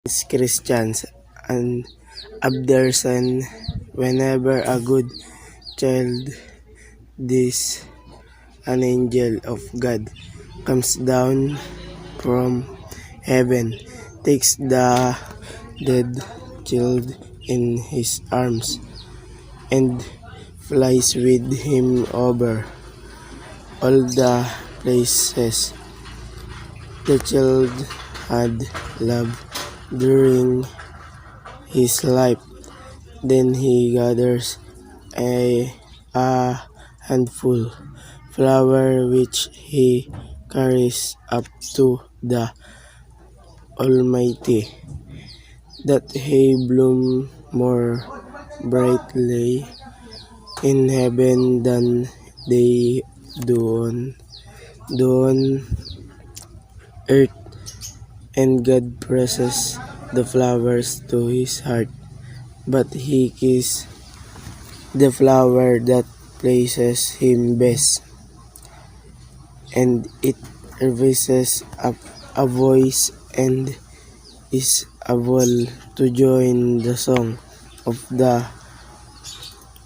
Christians and Abderson, whenever a good child, this an angel of God comes down from heaven, takes the dead child in his arms, and flies with him over all the places the child had loved during his life. Then he gathers a handful flower which he carries up to the Almighty, that he bloom more brightly in heaven than they do on earth. And God presses the flowers to his heart, but he kisses the flower that pleases him best, and it raises up a voice and is able to join the song of the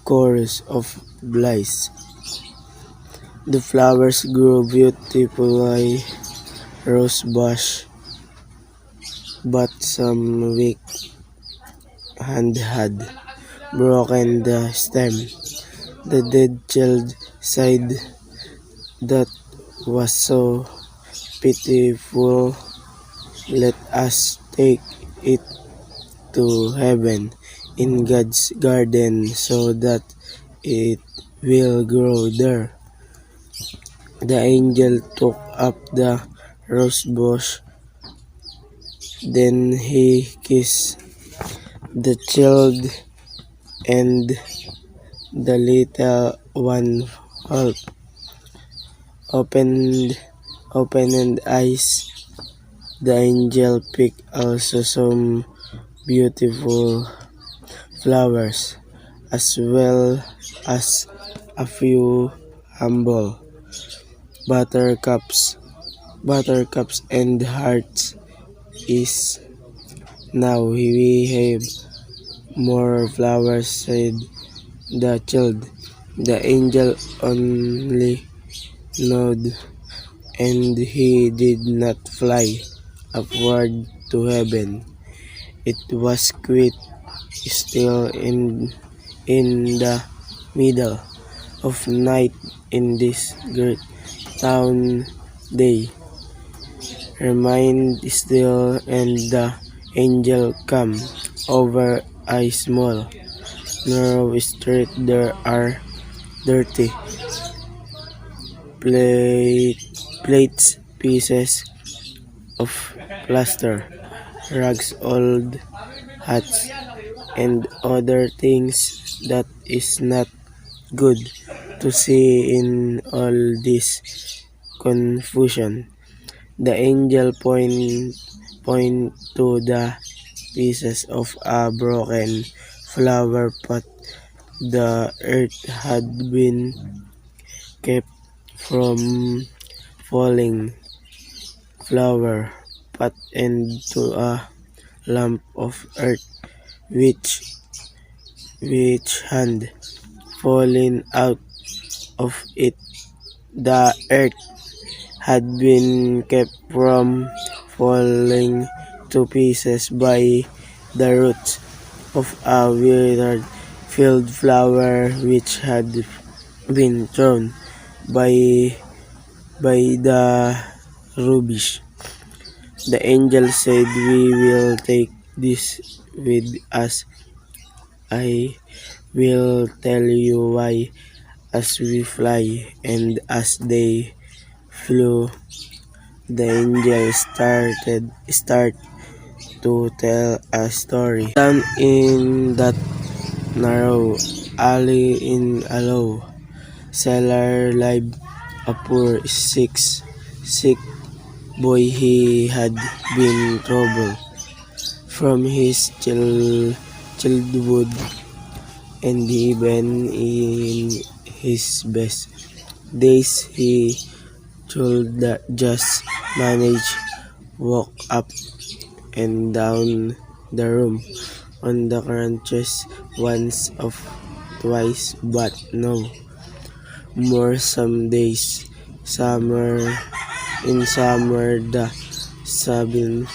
chorus of bliss. The flowers grew beautifully rosebush, but some weak hand had broken the stem. The dead child sighed, "That was so pitiful. Let us take it to heaven in God's garden so that it will grow there." The angel took up the rosebush. Then he kissed the child, and the little one opened eyes. The angel picked also some beautiful flowers, as well as a few humble buttercups. And hearts is now we have more flowers, said the child. The angel only nodded, and he did not fly upward to heaven. It was quite still in the middle of night in this great town. Day remained still, and the angel came over a small narrow street. There are dirty plates, pieces of plaster, rags, old hats, and other things that is not good to see in all this confusion. The angel point to the pieces of a broken flower pot. The earth had been kept from falling. Flower pot into a lump of earth which had fallen out of it. The earth had been kept from falling to pieces by the roots of a withered field flower which had been thrown by the rubbish. The angel said, "We will take this with us. I will tell you why." As we fly, and as they flew, the angel start to tell a story. Down in that narrow alley in a low cellar lived a poor sick boy. He had been troubled from his childhood, and even in his best days he could just manage walk up and down the room on the crunches once or twice, but no more. Some days, in summer, the sabin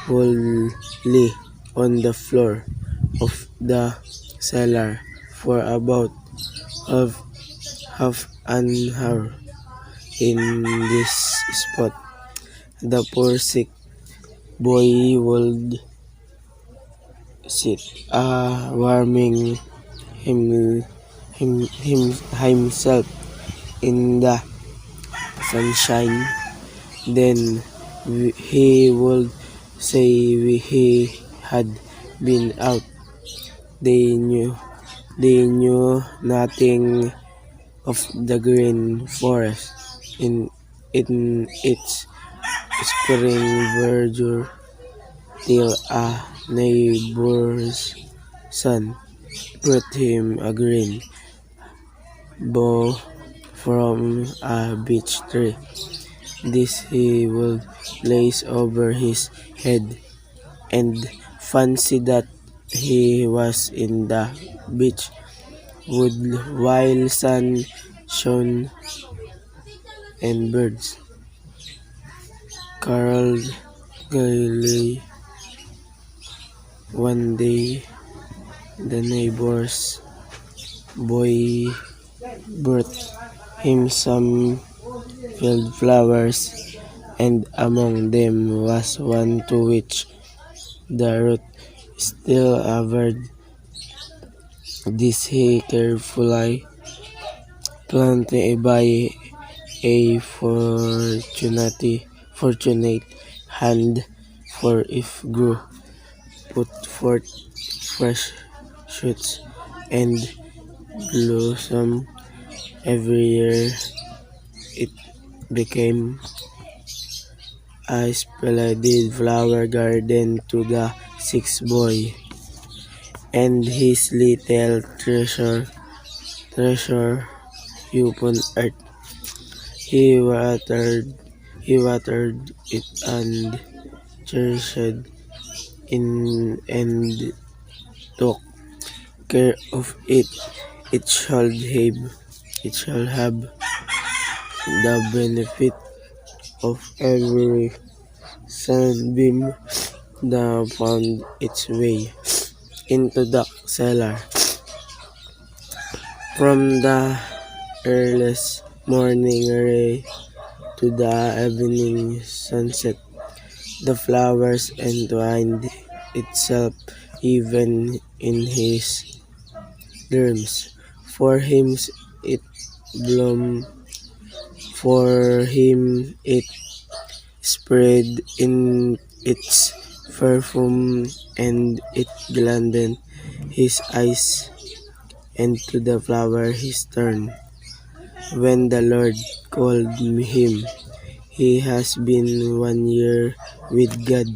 will lay on the floor of the cellar for about half, half an hour. In this spot, the poor sick boy would sit, warming him, himself in the sunshine. Then he would say he had been out. They knew they knew nothing of the green forest in its spring verdure till a neighbor's son brought him a green bough from a beech tree. This he would place over his head and fancy that he was in the beach wood while sun shone and birds caroled gaily. One day, the neighbor's boy brought him some field flowers, and among them was one to which the root still averred. This he carefully planted by a fortunate hand, for if grew, put forth fresh shoots and blossom every year. It became a splendid flower garden to the sixth boy and his little treasure upon earth. He watered he watered it and cherished in and took care of it. It shall have the benefit of every sunbeam that found its way into the cellar. From the earliest morning ray to the evening sunset, the flowers entwined itself even in his dreams. For him it bloomed, for him it spread in its perfume, and it gladdened his eyes, and to the flower he turned. When the Lord called him, he has been 1 year with God.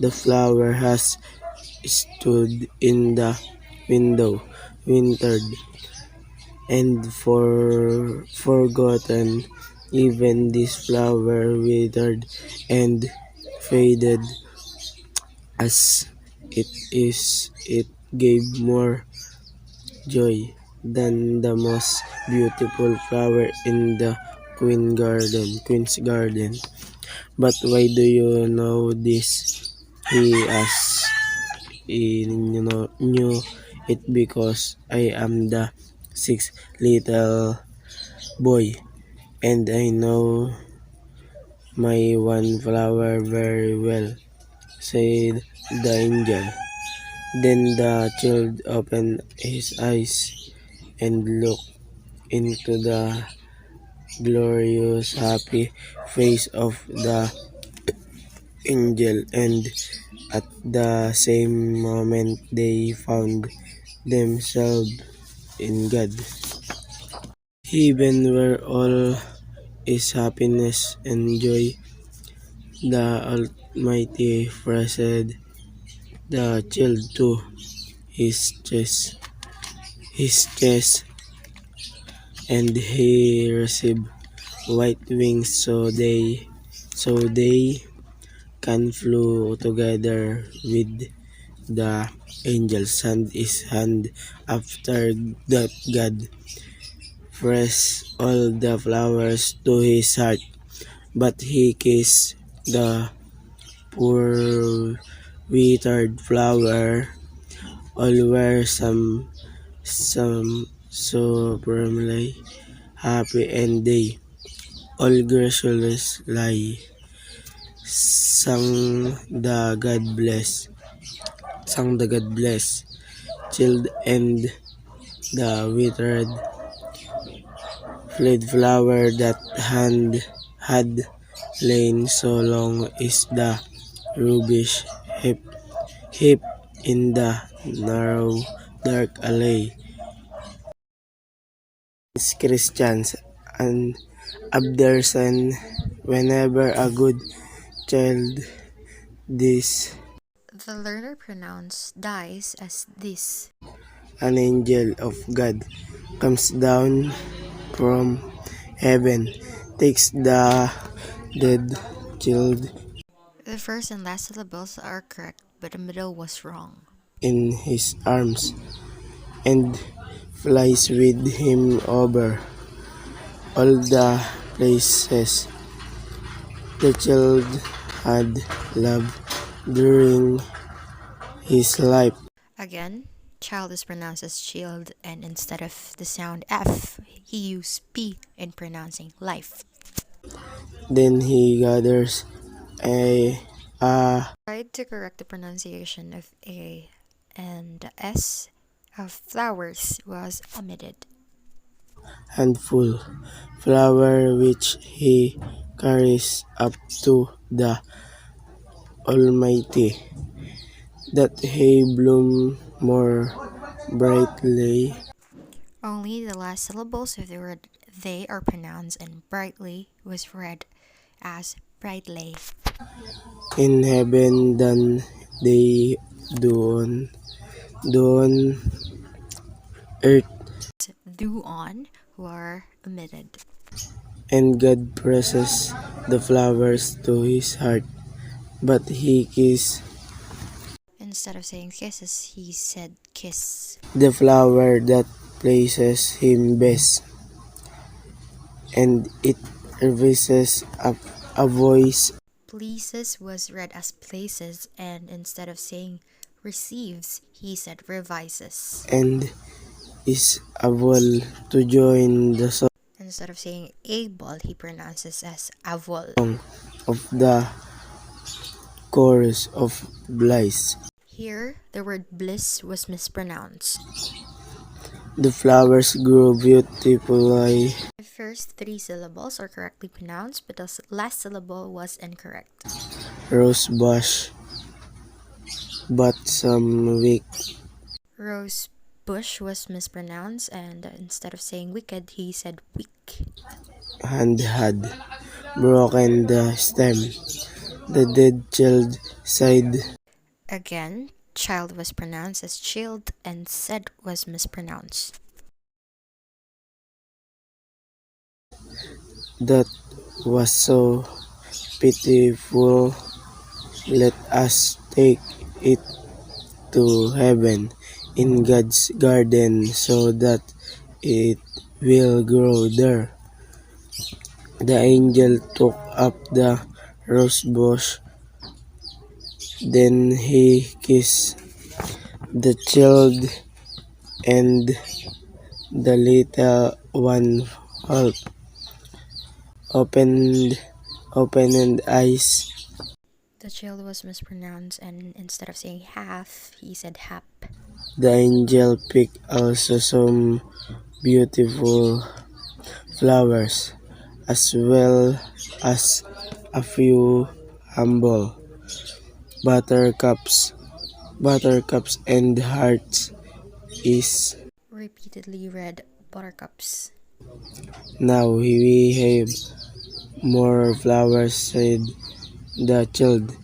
The flower has stood in the window, wintered, and forgotten. Even this flower withered and faded as it gave more joy than the most beautiful flower in the Queen's garden. But why do you know this? He asked. He knew it because I am the sixth little boy, and I know my one flower very well, said the angel. Then the child opened his eyes and looked into the glorious happy face of the angel, and at the same moment they found themselves in God. Heaven where all is happiness and joy, the Almighty pressed the child to his chest, and he received white wings, so they can flew together with the angel's hand his hand after that God pressed all the flowers to his heart, but he kissed the poor withered flower. All were some supremely happy and they all graciously sang the God bless, chilled and the withered fled flower that had lain so long is the rubbish heap in the narrow dark alley. As Christians and Abderson, whenever a good child this The learner pronounce dies as this. an angel of God comes down from heaven, takes the dead child The first and last syllables are correct, but the middle was wrong. in his arms, and flies with him over all the places the child had loved during his life. Again, child is pronounced as shield, and instead of the sound F, he used P in pronouncing life. Then he gathers a Tried to correct the pronunciation of A, and the S of flowers was omitted. handful flower which he carries up to the Almighty, that he bloom more brightly Only the last syllables of the word they are pronounced, and brightly was read as brightly. in heaven than they do on earth. Do on were omitted. And God presses the flowers to his heart, but he kissed Instead of saying kisses, he said kiss. the flower that pleases him best, and it raises up a voice Pleases was read as places, and instead of saying receives, he said revises. and is able to join the song Instead of saying able, he pronounces as avol. of the chorus of bliss. Here, the word bliss was mispronounced. The flowers grew beautifully, The first three syllables are correctly pronounced, but the last syllable was incorrect. rose bush, but some weak Rose bush was mispronounced, and instead of saying wicked, he said weak. hand had broken the stem. The dead child sighed. Again, child was pronounced as child, and said was mispronounced. That was so pitiful. Let us take it to heaven in God's garden so that it will grow there. The angel took up the rose bush, then he kissed the child, and the little one half opened opened eyes. The child was mispronounced, and instead of saying half, he said hap. The angel picked also some beautiful flowers, as well as a few humble buttercups. Buttercups and hearts is Repeatedly read buttercups. now we have more flowers, said the child.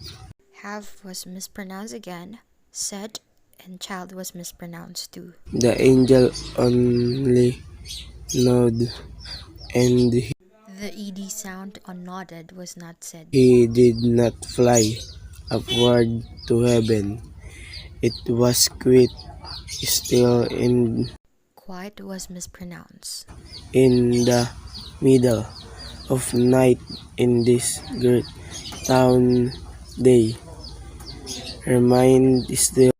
Have was mispronounced again, said, and child was mispronounced too. The angel only nodded, and he The ed sound on nodded was not said. He did not fly upward to heaven. It was quite still Quiet was mispronounced. in the middle of night in this great town they remained still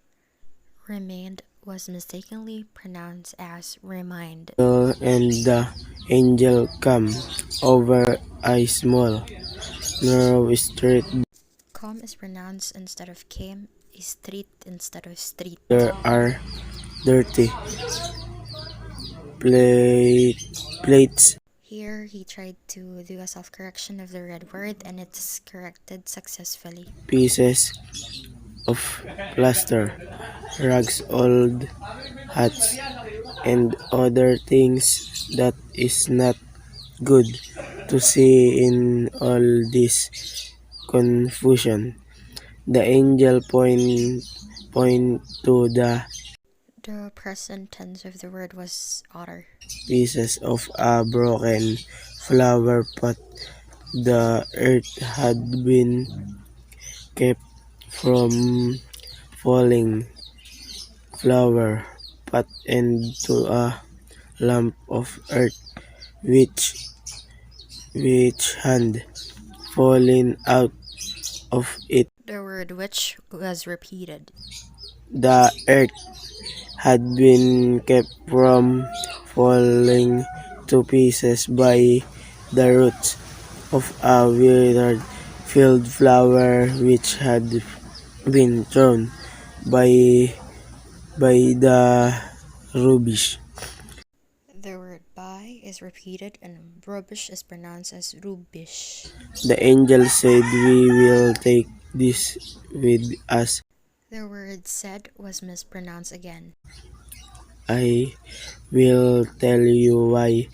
Remained was mistakenly pronounced as remind. and the angel come over a small narrow street. Com is pronounced instead of came, is street instead of street. There are dirty plates, Here he tried to do a self-correction of the red word and it's corrected successfully. pieces of plaster, rags, old hats, and other things that is not good to see in all this confusion. The angel point to the The present tense of the word was otter. pieces of a broken flower pot. The earth had been kept from falling flower pot into a lump of earth which had fallen out of it. The word which was repeated. The earth had been kept from falling to pieces by the roots of a withered field flower which had been thrown by the rubbish. The word by is repeated and rubbish is pronounced as rubish. The angel said, "We will take this with us." The word said was mispronounced again. I will tell you why.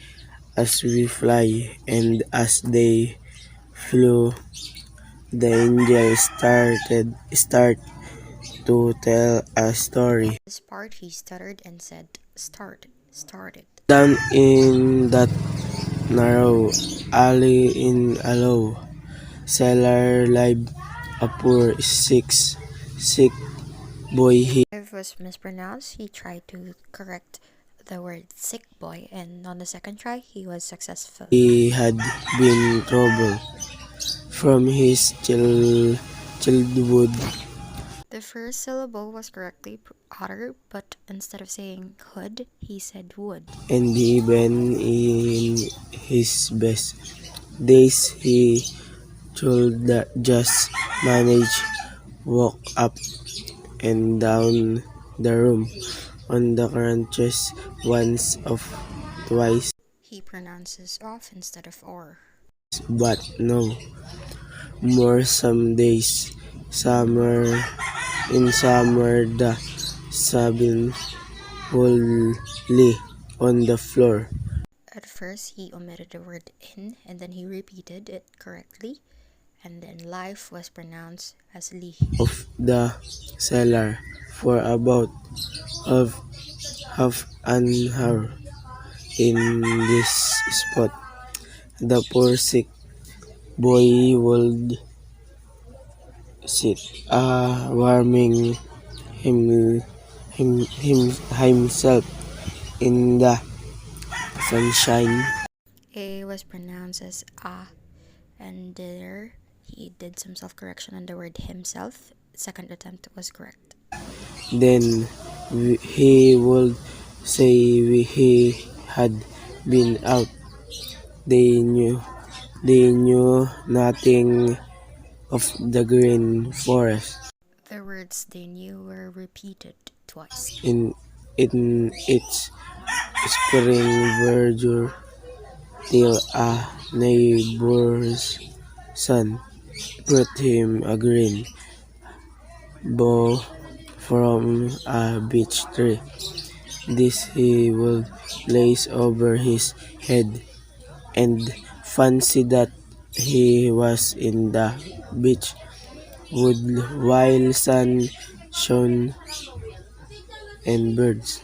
As we fly, and as they flew, the angel start to tell a story. This part he stuttered and said, started. Down in that narrow alley in a low cellar lived a poor sick boy. If was mispronounced, he tried to correct the word sick boy, and on the second try, he was successful. He had been troubled from his childhood. The first syllable was correctly uttered, but instead of saying could, he said would. And even in his best days, he could just manage walk up and down the room on the crunches once or twice, He pronounces off instead of or. but no more some days. Summer the sabin will lay on the floor. At first, he omitted the word in, and then he repeated it correctly, and then life was pronounced as li. Of the cellar for about half, half an hour. In this spot, the poor sick boy would sit, warming himself in the sunshine. A was pronounced as a, and there he did some self-correction on the word himself. Second attempt was correct. Then he would say he had been out. They knew nothing of the green forest. The words they knew were repeated twice. In its spring verdure till a neighbor's son brought him a green bough from a beech tree. This he would place over his head and fancy that he was in the beech wood while sun shone and birds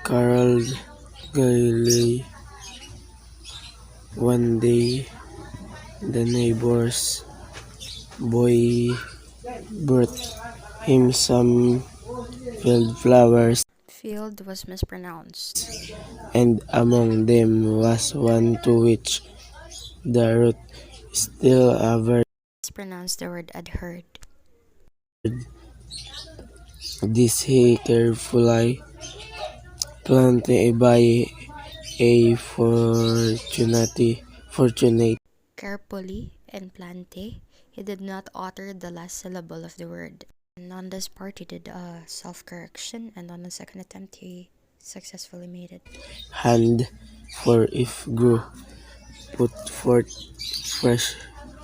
caroled gaily One day, the neighbor's boy brought him some field flowers, Field was mispronounced. and among them was one to which the root still averred. Mispronounced the word adhered. This he carefully planted by a fortunate Carefully and plante, he did not utter the last syllable of the word. And on this part, he did a self-correction, and on the second attempt, he successfully made it. hand, for if grew, put forth fresh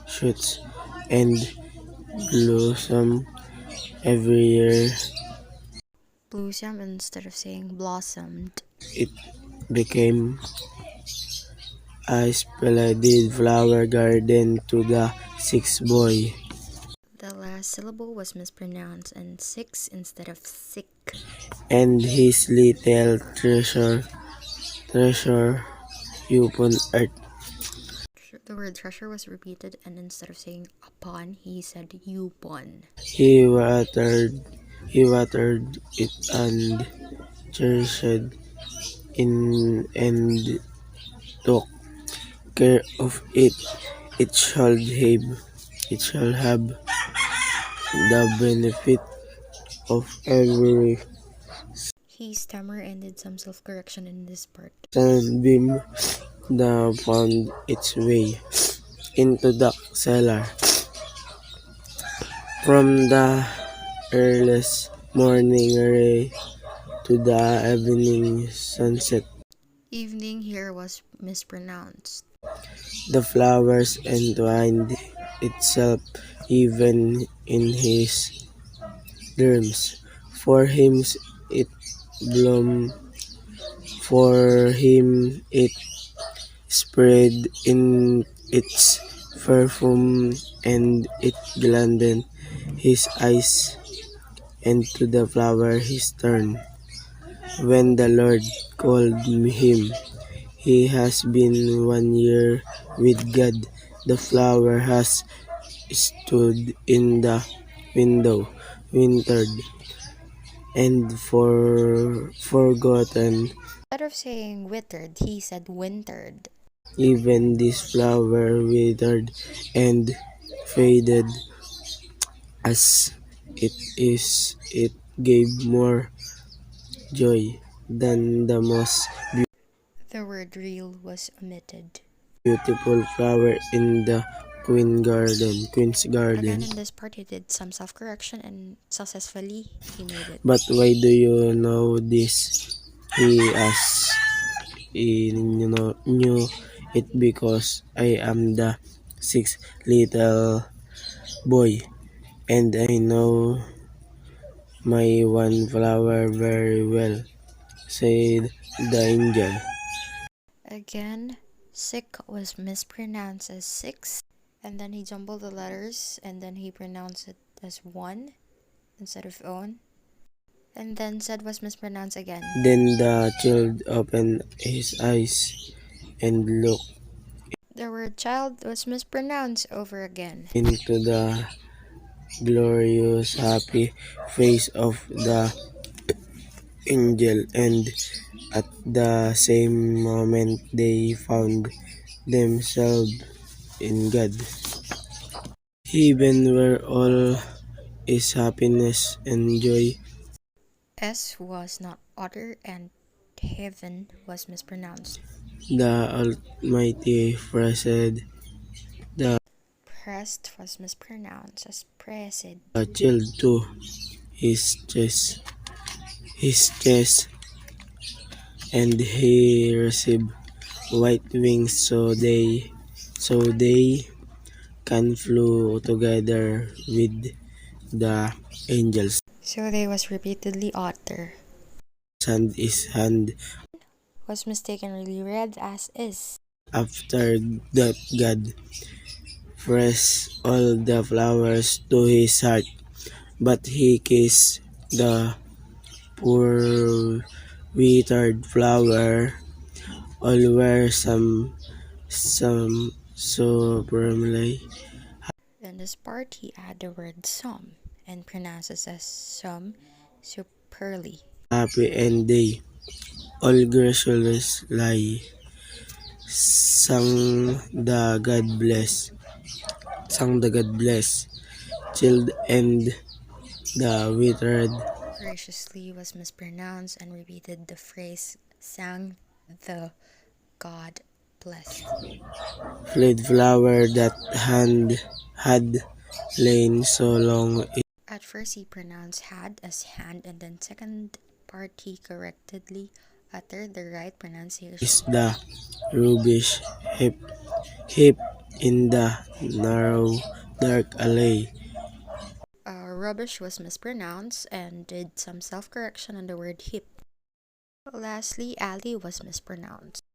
shoots, and blossom every year. Blossom instead of saying blossomed. It became a splendid flower garden to the sixth boy, The last syllable was mispronounced and six instead of sick. and his little treasure upon earth. The word treasure was repeated, and instead of saying upon, he said upon. He watered, he watered it and cherished in and took care of it. It shall have the benefit of every He stammered and did some self-correction in this part. sunbeam that found its way into the cellar. From the earliest morning ray to the evening sunset, Evening here was mispronounced. the flowers entwined itself even in his dreams. For him it bloomed, for him it spread in its perfume, and it gladdened his eyes, and to the flower he turned. When the Lord called him, he has been 1 year with God. The flower has stood in the window, wintered, and forgotten. Instead of saying withered, he said wintered. Even this flower withered and faded as it gave more joy than the most The word real was omitted. beautiful flower in the Queen's garden. Again, in this part, he did some self-correction and successfully he made it. But why do you know this? He asked. He knew it because I am the sixth little boy, and I know my one flower very well, said the angel. Again, sick was mispronounced as six, and then he jumbled the letters, and then he pronounced it as one instead of own, and then said was mispronounced again. Then the child opened his eyes and looked The word child was mispronounced over again. into the glorious happy face of the angel, and at the same moment they found themselves in God. Heaven where all is happiness and joy. S was not uttered and heaven was mispronounced. The Almighty praised the Pressed was mispronounced as presed. child to his chest, and he received white wings so they can flew together with the angels. So they was repeatedly uttered. Hand Was mistakenly read as is. after that God pressed all the flowers to his heart, but he kissed the poor withered flower. All were some supremely In this part, he add the word some and pronounces as some superly. happy and they all graciously sang the God bless, sang the God bless, chilled and the withered Graciously was mispronounced and repeated the phrase sang the God blessed. fleet flower that had lain so long At first he pronounced had as hand and then second part he correctly uttered the right pronunciation. is the rubbish heap in the narrow dark alley. Rubbish was mispronounced and did some self-correction on the word heap. Lastly, alley was mispronounced.